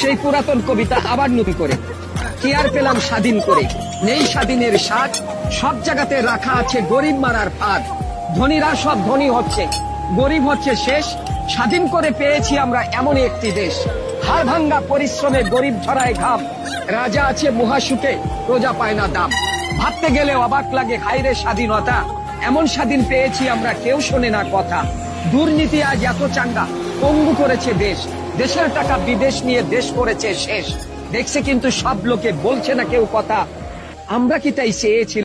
সেই পুরাতন কবিতা আবার নতুন করে। কি আর পেলাম স্বাধীন করে, নেই স্বাধীনের স্বাদ, সব জায়গাতে রাখা আছে গরিব মারার ফাঁদ। ধনীরা সব ধনী হচ্ছে, গরিব হচ্ছে শেষ। স্বাধীন করে পেয়েছি আমরা এমন একটি দেশ, হাড় ভাঙ্গা পরিশ্রমে গরিব ঝরায় ঘাম। রাজা আছে মহাসুখে, প্রজা পায় না দাম। ভাবতে গেলে অবাক লাগে, হায়রে স্বাধীনতা, এমন স্বাধীন পেয়েছি আমরা কেউ শোনে না কথা। দুর্নীতি আজ এত চাঙ্গা, পঙ্গু করেছে দেশ, দেশের টাকা বিদেশ নিয়ে দেশ করেছে শেষ। দেখছে কিন্তু সব লোকে, বলছে না কেউ কথা। আমরা কি তাই চেয়েছিলাম?